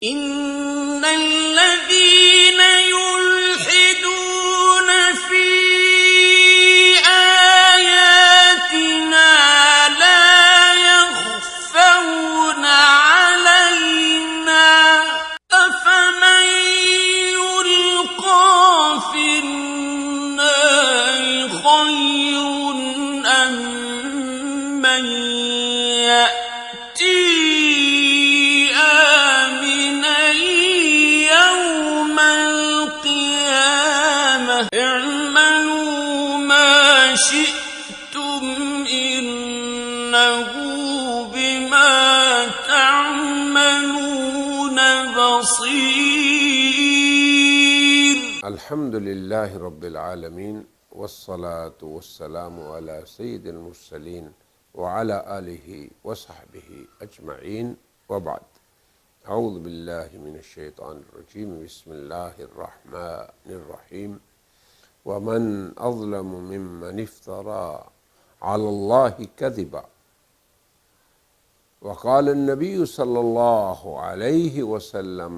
إن الذين يلحدون في آياتنا لا يخفون علينا أفمن يلقى في النار خير أم من يأتي اعملوا ما شئتم إنه بما تعملون بصير. الحمد لله رب العالمين والصلاة والسلام على سيد المرسلين وعلى آله وصحبه أجمعين وبعد. أعوذ بالله من الشيطان الرجيم. بسم الله الرحمن الرحيم. ومن أظلم ممن افترى على الله كذبا وقال النبي صلى الله عليه وسلم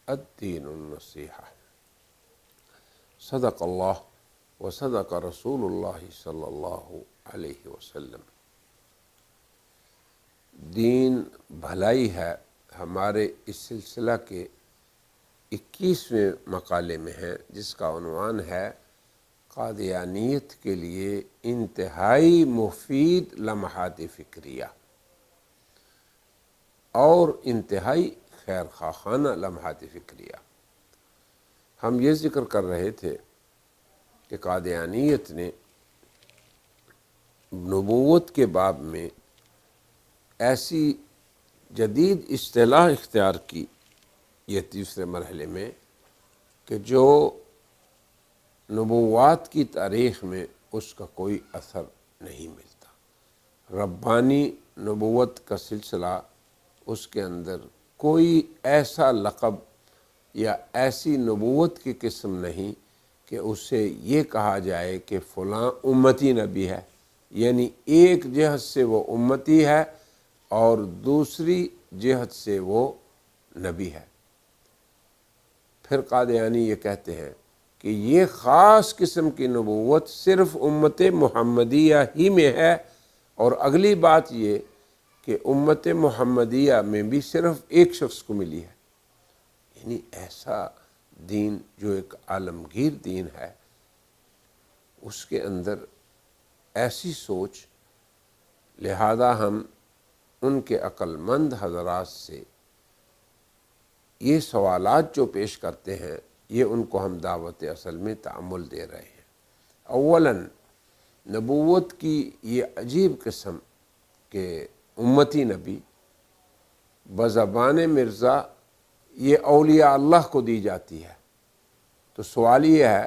الدين النصيحة. صدق الله وصدق رسول الله صلی اللہ علیہ وسلم. دین بھلائی ہے ہمارے اس سلسلہ کے 21ویں مقالے میں ہے، جس کا عنوان ہے قادیانیت کے لیے انتہائی مفید لمحات فکریہ اور انتہائی خیر خواہانہ لمحات فکریہ. ہم یہ ذکر کر رہے تھے کہ قادیانیت نے نبوت کے باب میں ایسی جدید اصطلاح اختیار کی یہ تیسرے مرحلے میں کہ جو نبوات کی تاریخ میں اس کا کوئی اثر نہیں ملتا. ربانی نبوت کا سلسلہ، اس کے اندر کوئی ایسا لقب یا ایسی نبوت کی قسم نہیں کہ اس سے یہ کہا جائے کہ فلاں امتی نبی ہے، یعنی ایک جہت سے وہ امتی ہے اور دوسری جہت سے وہ نبی ہے. پھر قادیانی یہ کہتے ہیں کہ یہ خاص قسم کی نبوت صرف امت محمدیہ ہی میں ہے، اور اگلی بات یہ کہ امت محمدیہ میں بھی صرف ایک شخص کو ملی ہے. یعنی ایسا دین جو ایک عالمگیر دین ہے، اس کے اندر ایسی سوچ. لہذا ہم ان کے عقل مند حضرات سے یہ سوالات جو پیش کرتے ہیں، یہ ان کو ہم دعوت اصل میں تأمل دے رہے ہیں. اولاً نبوت کی یہ عجیب قسم کہ امتی نبی بزبان مرزا یہ اولیاء اللہ کو دی جاتی ہے. تو سوال یہ ہے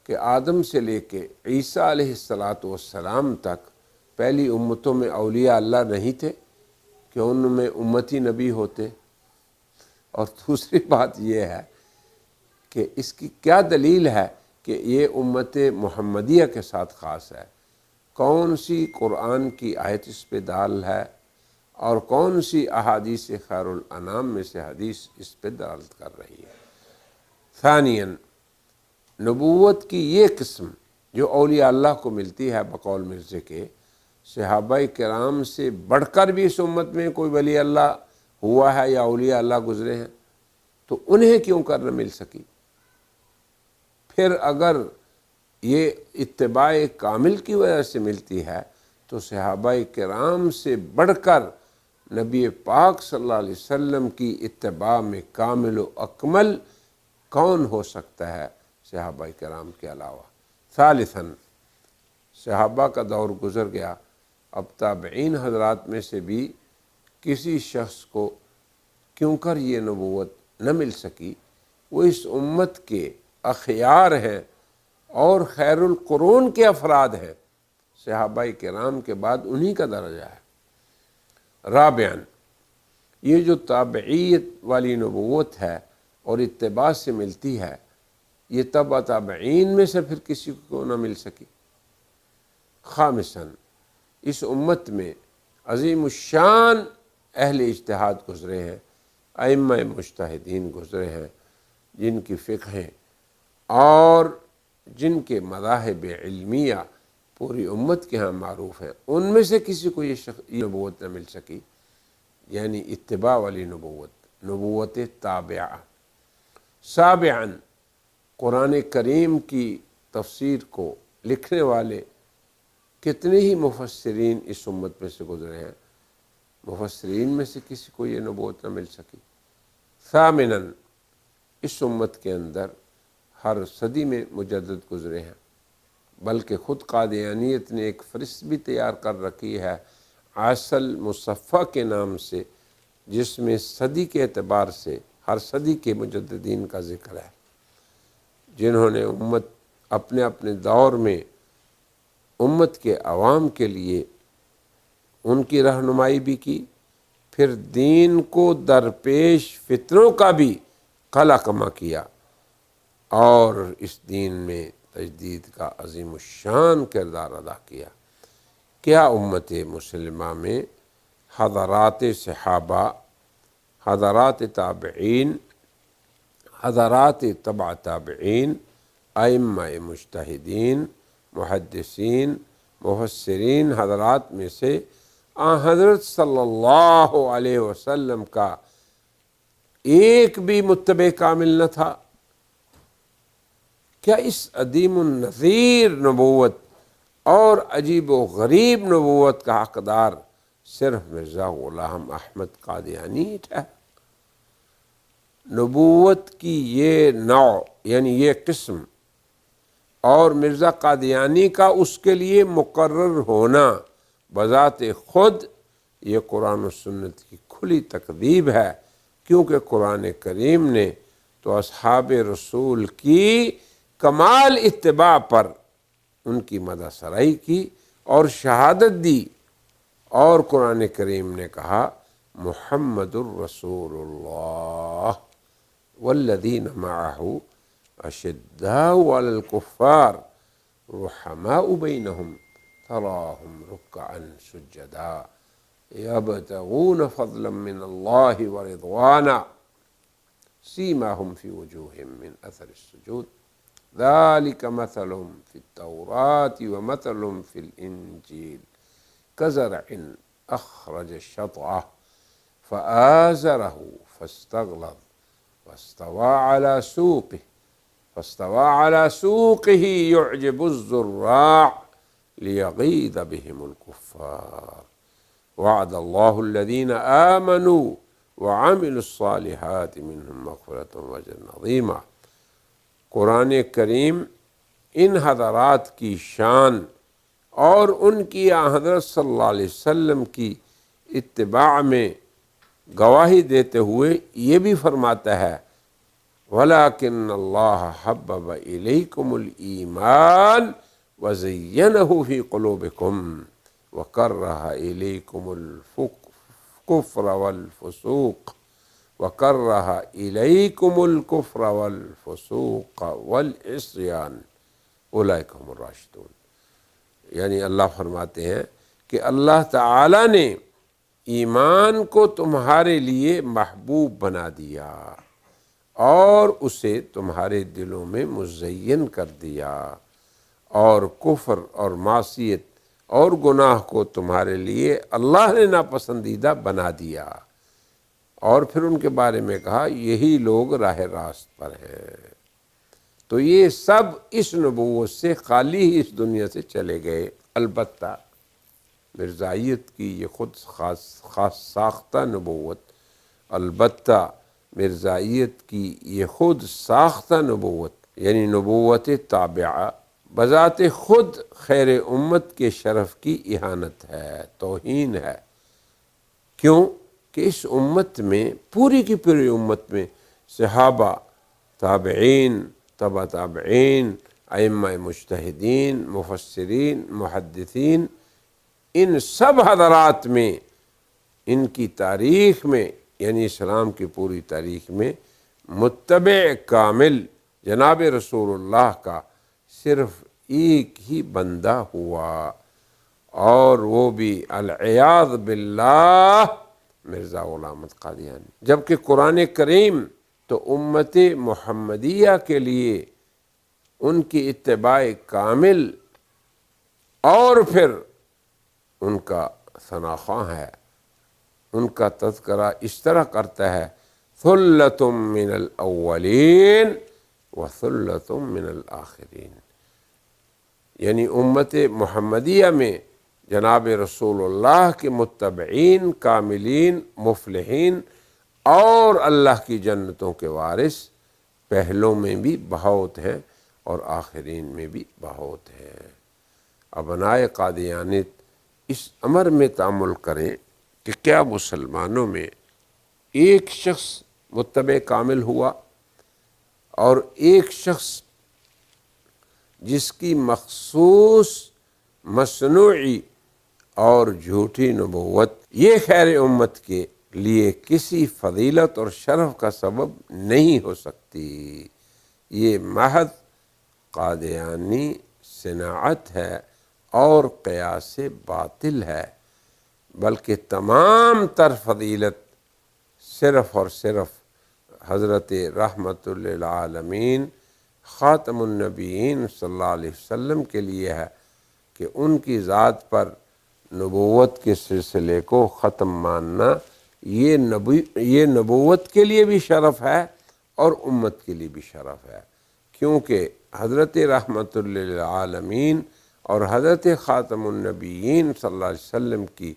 کہ آدم سے لے کے عیسیٰ علیہ السلام تک پہلی امتوں میں اولیاء اللہ نہیں تھے کہ ان میں امتی نبی ہوتے؟ اور دوسری بات یہ ہے کہ اس کی کیا دلیل ہے کہ یہ امت محمدیہ کے ساتھ خاص ہے؟ کون سی قرآن کی آیت اس پہ دال ہے اور کون سی احادیث خیر الانام میں سے حدیث اس پہ دلالت کر رہی ہے؟ ثانیاً نبوت کی یہ قسم جو اولیاء اللہ کو ملتی ہے بقول مرزے کے، صحابہ کرام سے بڑھ کر بھی اس امت میں کوئی ولی اللہ ہوا ہے یا اولیاء اللہ گزرے ہیں، تو انہیں کیوں کر نہ مل سکی؟ پھر اگر یہ اتباع کامل کی وجہ سے ملتی ہے تو صحابہ کرام سے بڑھ کر نبی پاک صلی اللہ علیہ وسلم کی اتباع میں کامل و اکمل کون ہو سکتا ہے صحابہ کرام کے علاوہ؟ ثالثاً صحابہ کا دور گزر گیا، اب تابعین حضرات میں سے بھی کسی شخص کو کیوں کر یہ نبوت نہ مل سکی؟ وہ اس امت کے اخیار ہیں اور خیر القرون کے افراد ہیں. صحابہ کرام کے بعد انہی کا درجہ ہے. رابعاً یہ جو تابعیت والی نبوت ہے اور اتباع سے ملتی ہے، یہ تبع تابعین میں سے پھر کسی کو نہ مل سکی. خامساً اس امت میں عظیم الشان اہل اجتہاد گزرے ہیں ائمہ مجتہدین گزرے ہیں جن کی فقہیں اور جن کے مذاہب علمیہ پوری امت کے ہاں معروف ہیں، ان میں سے کسی کو یہ نبوت نہ مل سکی، یعنی اتباع والی نبوت تابعہ۔ سابعاً، قرآن کریم کی تفسیر کو لکھنے والے کتنے ہی مفسرین اس امت میں سے گزرے ہیں، مفسرین میں سے کسی کو یہ نبوت نہ مل سکی۔ ثامناً، اس امت کے اندر ہر صدی میں مجدد گزرے ہیں، بلکہ خود قادیانیت نے ایک فہرست بھی تیار کر رکھی ہے عاصل مصفح کے نام سے، جس میں صدی کے اعتبار سے ہر صدی کے مجددین کا ذکر ہے، جنہوں نے امت اپنے اپنے دور میں امت کے عوام کے لیے ان کی رہنمائی بھی کی، پھر دین کو درپیش فتنوں کا بھی قلع کما کیا اور اس دین میں تجدید کا عظیم الشان کردار ادا کیا۔ کیا امت مسلمہ میں حضرات صحابہ، حضرات تابعین، حضرات تبع تابعین، ائمہ مجتہدین، محدثین، مفسرین حضرات میں سے حضرت صلی اللہ علیہ وسلم کا ایک بھی متبع کامل نہ تھا؟ کیا اس عدیم النظیر نبوت اور عجیب و غریب نبوت کا حقدار صرف مرزا غلام احمد قادیانی ہے؟ نبوت کی یہ نوع یعنی یہ قسم اور مرزا قادیانی کا اس کے لیے مقرر ہونا بذات خود یہ قرآن و سنت کی کھلی تکذیب ہے، کیونکہ قرآن کریم نے تو اصحاب رسول کی کمال اتباع پر ان کی مدح سرائی کی اور شہادت دی، اور قرآن کریم نے کہا محمد الرسول اللہ والذین معہ اشداء علی الکفار رحماء بینہم تراہم رکعا سجدا یبتغون فضلا من اللہ ورضوانا سیماہم فی وجوہہم من اثر السجود ذلك مثلهم في التوراة ومثلهم في الإنجيل كزرع أخرج شطأه فآزره فاستغلظ فاستوى على سوقه يعجب الزراع ليغيظ بهم الكفار وعد الله الذين آمنوا وعملوا الصالحات منهم مغفرة وأجرا عظيما۔ قرآن کریم ان حضرات کی شان اور ان کی حضرت صلی اللہ علیہ وسلم کی اتباع میں گواہی دیتے ہوئے یہ بھی فرماتا ہے وَلَكِنَّ اللَّهَ حَبَّبَ إِلَيْكُمُ الْإِيمَانَ وَزَيَّنَهُ فِي قُلُوبِكُمْ وَكَرَّهَ إِلَيْكُمُ الْكُفْرَ وَالْفُسُوقَ وَالْعِصْيَانَ أُولَئِكَ هُمُ الرَّاشِدُونَ۔ یعنی اللہ فرماتے ہیں کہ اللہ تعالیٰ نے ایمان کو تمہارے لیے محبوب بنا دیا اور اسے تمہارے دلوں میں مزین کر دیا، اور کفر اور معصیت اور گناہ کو تمہارے لیے اللہ نے ناپسندیدہ بنا دیا، اور پھر ان کے بارے میں کہا یہی لوگ راہ راست پر ہیں۔ تو یہ سب اس نبوت سے خالی ہی اس دنیا سے چلے گئے۔ البتہ مرزائیت کی یہ خود خاص ساختہ نبوت، البتہ مرزائیت کی یہ خود ساختہ نبوت یعنی نبوت تابعہ بذات خود خیر امت کے شرف کی اہانت ہے، توہین ہے۔ کیوں کہ اس امت میں پوری کی پوری امت میں صحابہ، تابعین، تبع تابعین، ائمہ مجتہدین، مفسرین، محدثین، ان سب حضرات میں ان کی تاریخ میں یعنی اسلام کی پوری تاریخ میں متبع کامل جناب رسول اللہ کا صرف ایک ہی بندہ ہوا، اور وہ بھی العیاذ باللہ مرزا غلام احمد قادیانی، جبکہ قرآن کریم تو امت محمدیہ کے لیے ان کی اتباع کامل اور پھر ان کا ثناءخواں ہے، ان کا تذکرہ اس طرح کرتا ہے ثلۃ من الاولین وثلۃ من الآخرین، یعنی امت محمدیہ میں جناب رسول اللہ کے متبعین، کاملین، مفلحین اور اللہ کی جنتوں کے وارث پہلوں میں بھی بہت ہیں اور آخرین میں بھی بہت ہیں۔ ابنائے قادیانیت اس امر میں تأمل کریں کہ کیا مسلمانوں میں ایک شخص متبع کامل ہوا اور ایک شخص جس کی مخصوص مصنوعی اور جھوٹی نبوت یہ خیر امت کے لیے کسی فضیلت اور شرف کا سبب نہیں ہو سکتی، یہ محض قادیانی صناعت ہے اور قیاس باطل ہے، بلکہ تمام تر فضیلت صرف اور صرف حضرت رحمت للعالمین خاتم النبیین صلی اللہ علیہ وسلم کے لیے ہے کہ ان کی ذات پر نبوت کے سلسلے کو ختم ماننا یہ نبوت کے لیے بھی شرف ہے اور امت کے لیے بھی شرف ہے، کیونکہ حضرت رحمت للعالمین اور حضرت خاتم النبیین صلی اللہ علیہ وسلم کی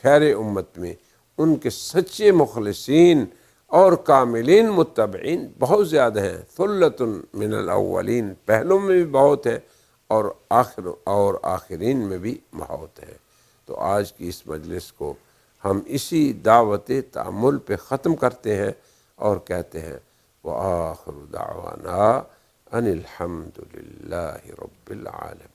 خیر امت میں ان کے سچے مخلصین اور کاملین متبعین بہت زیادہ ہیں، ثلۃ من الاولین پہلوں میں بھی بہت ہیں اور آخرین میں بھی بہت ہیں۔ تو آج کی اس مجلس کو ہم اسی دعوت تأمل پہ ختم کرتے ہیں اور کہتے ہیں وآخر دعوانا ان الحمد للہ رب العالمین۔